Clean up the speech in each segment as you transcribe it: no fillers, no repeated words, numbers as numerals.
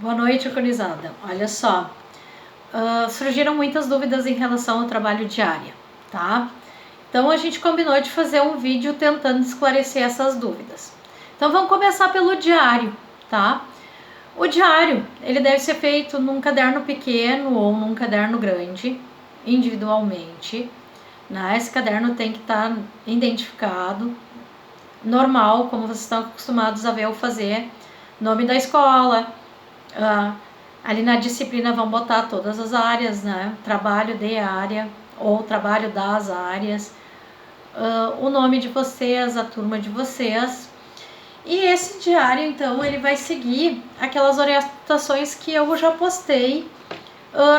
Boa noite, gurizada. Olha só, surgiram muitas dúvidas em relação ao trabalho diário, tá? Então a gente combinou de fazer um vídeo tentando esclarecer essas dúvidas. Então vamos começar pelo diário, tá? O diário, ele deve ser feito num caderno pequeno ou num caderno grande, individualmente, né? Esse caderno tem que estar identificado, normal, como vocês estão acostumados a ver eu fazer, nome da escola, ali na disciplina vão botar todas as áreas, né? Trabalho de área ou trabalho das áreas, o nome de vocês, a turma de vocês. E esse diário, então, ele vai seguir aquelas orientações que eu já postei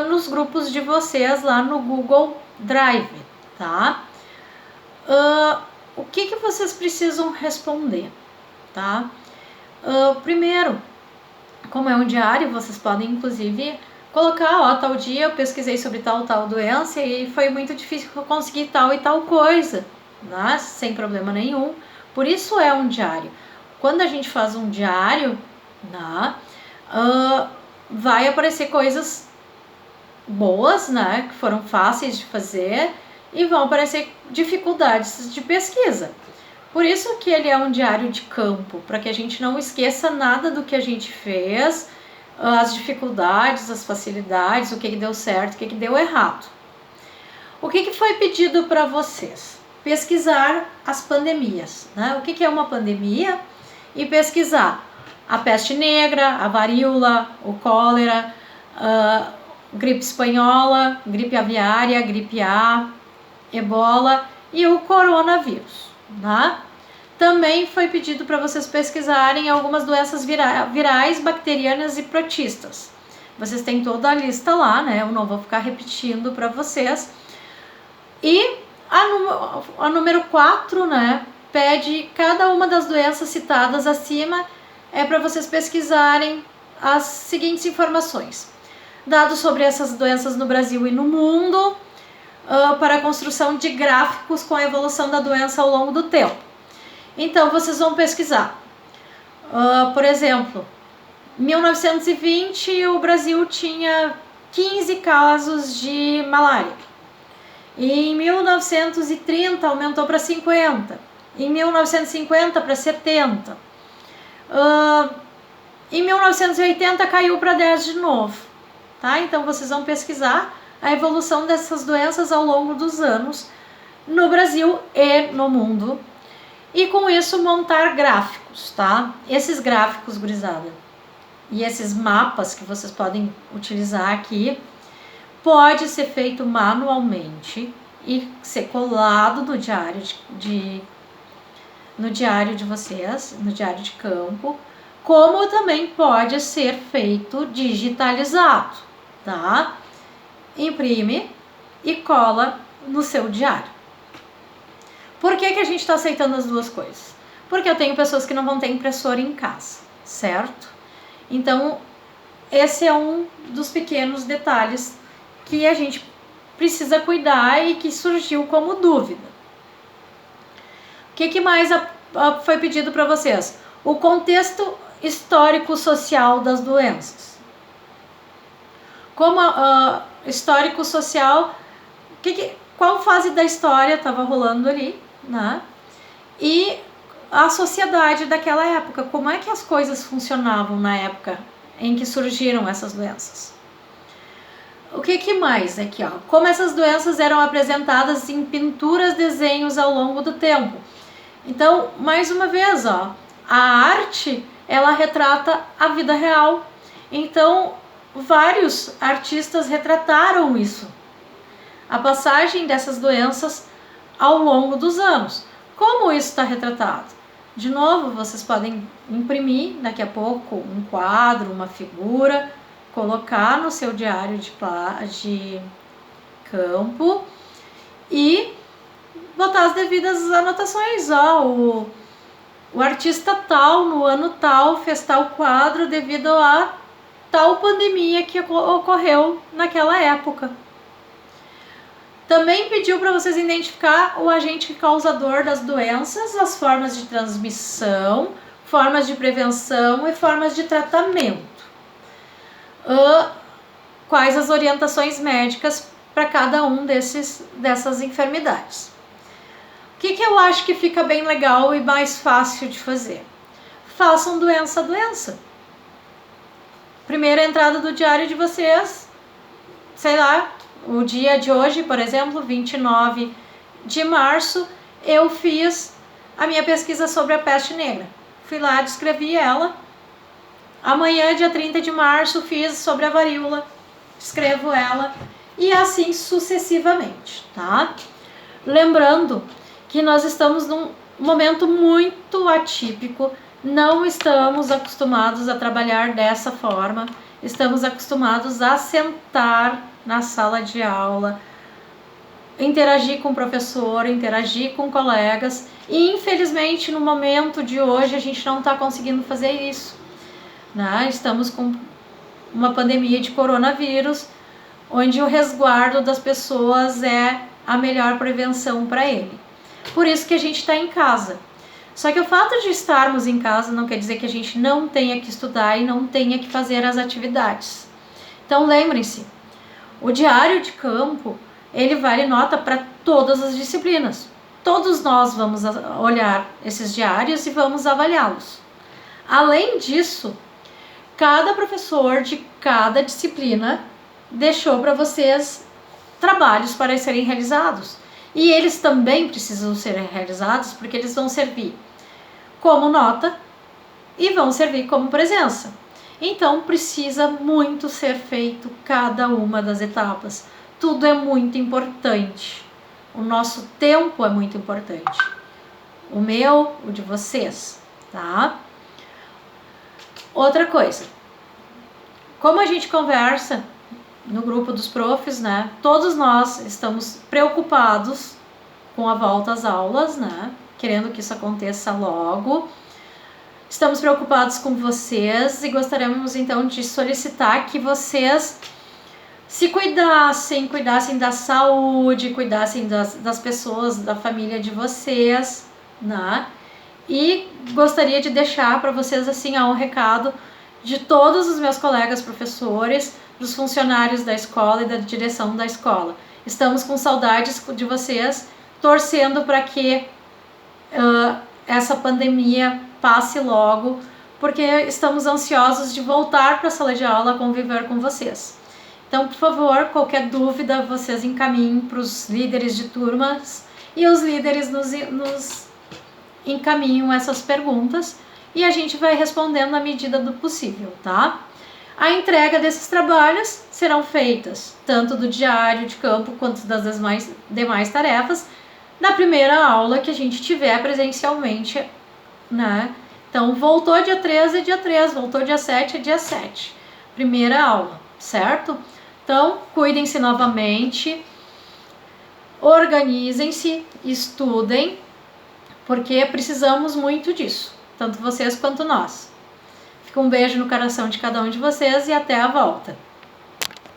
nos grupos de vocês lá no Google Drive, tá? O que vocês precisam responder, tá? Primeiro, como é um diário, vocês podem inclusive colocar, tal dia eu pesquisei sobre tal doença e foi muito difícil conseguir tal e tal coisa, né? Sem problema nenhum. Por isso é um diário. Quando a gente faz um diário, né, vai aparecer coisas boas, né, que foram fáceis de fazer, e vão aparecer dificuldades de pesquisa. Por isso que ele é um diário de campo, para que a gente não esqueça nada do que a gente fez, as dificuldades, as facilidades, o que deu certo, o que deu errado. O que foi pedido para vocês? Pesquisar as pandemias, né? O que é uma pandemia? E pesquisar a peste negra, a varíola, o cólera, gripe espanhola, gripe aviária, gripe A, ebola e o coronavírus, né? Também foi pedido para vocês pesquisarem algumas doenças virais, bacterianas e protistas. Vocês têm toda a lista lá, né? Eu não vou ficar repetindo para vocês. E a número 4, né, pede cada uma das doenças citadas acima para vocês pesquisarem as seguintes informações: dados sobre essas doenças no Brasil e no mundo, para a construção de gráficos com a evolução da doença ao longo do tempo. Então vocês vão pesquisar, por exemplo, em 1920 o Brasil tinha 15 casos de malária. Em 1930 aumentou para 50, em 1950 para 70, em 1980 caiu para 10 de novo, tá? Então vocês vão pesquisar a evolução dessas doenças ao longo dos anos no Brasil e no mundo, e com isso montar gráficos, tá? Esses gráficos, gurizada, e esses mapas que vocês podem utilizar aqui, pode ser feito manualmente e ser colado no diário de vocês, no diário de campo, como também pode ser feito digitalizado, tá? Imprime e cola no seu diário. Por que a gente está aceitando as duas coisas? Porque eu tenho pessoas que não vão ter impressora em casa, certo? Então, esse é um dos pequenos detalhes que a gente precisa cuidar e que surgiu como dúvida. O que mais foi pedido para vocês? O contexto histórico-social das doenças. Como histórico-social, qual fase da história estava rolando ali, né? E a sociedade daquela época, como é que as coisas funcionavam na época em que surgiram essas doenças. O que mais aqui, ó? Como essas doenças eram apresentadas em pinturas, desenhos ao longo do tempo. Então, mais uma vez, ó, a arte, ela retrata a vida real. Então, vários artistas retrataram isso. A passagem dessas doenças ao longo dos anos. Como isso está retratado? De novo, vocês podem imprimir daqui a pouco um quadro, uma figura, colocar no seu diário de campo e botar as devidas anotações. O artista tal, no ano tal, fez tal quadro devido a tal pandemia que ocorreu naquela época. Também pediu para vocês identificar o agente causador das doenças, as formas de transmissão, formas de prevenção e formas de tratamento. quais as orientações médicas para cada um dessas enfermidades. O que eu acho que fica bem legal e mais fácil de fazer? Façam doença a doença. Primeira entrada do diário de vocês, sei lá, o dia de hoje, por exemplo, 29 de março, eu fiz a minha pesquisa sobre a peste negra. Fui lá, descrevi ela. Amanhã, dia 30 de março, fiz sobre a varíola, escrevo ela, e assim sucessivamente, tá? Lembrando que nós estamos num momento muito atípico, não estamos acostumados a trabalhar dessa forma, estamos acostumados a sentar na sala de aula, interagir com o professor, interagir com colegas, e infelizmente no momento de hoje a gente não está conseguindo fazer isso, né? Estamos com uma pandemia de coronavírus, onde o resguardo das pessoas é a melhor prevenção para ele. Por isso que a gente está em casa. Só que o fato de estarmos em casa não quer dizer que a gente não tenha que estudar e não tenha que fazer as atividades. Então lembrem-se, o diário de campo, ele vale nota para todas as disciplinas. Todos nós vamos olhar esses diários e vamos avaliá-los. Além disso, cada professor de cada disciplina deixou para vocês trabalhos para serem realizados. E eles também precisam ser realizados porque eles vão servir como nota e vão servir como presença. Então precisa muito ser feito cada uma das etapas. Tudo é muito importante. O nosso tempo é muito importante. O meu, o de vocês, tá? Outra coisa. Como a gente conversa no grupo dos profs, né? Todos nós estamos preocupados com a volta às aulas, né? Querendo que isso aconteça logo. Estamos preocupados com vocês e gostaríamos então de solicitar que vocês se cuidassem da saúde, cuidassem das pessoas, da família de vocês, né? E gostaria de deixar para vocês assim um recado de todos os meus colegas professores, dos funcionários da escola e da direção da escola. Estamos com saudades de vocês, torcendo para que essa pandemia passe logo, porque estamos ansiosos de voltar para a sala de aula, conviver com vocês. Então, por favor, qualquer dúvida, vocês encaminhem para os líderes de turmas e os líderes nos encaminham essas perguntas e a gente vai respondendo na medida do possível, tá? A entrega desses trabalhos serão feitas tanto do diário de campo quanto das demais tarefas na primeira aula que a gente tiver presencialmente, né? Então, voltou dia 13 é dia 13, voltou dia 7 é dia 7. Primeira aula, certo? Então, cuidem-se novamente, organizem-se, estudem, porque precisamos muito disso, tanto vocês quanto nós. Fica um beijo no coração de cada um de vocês e até a volta.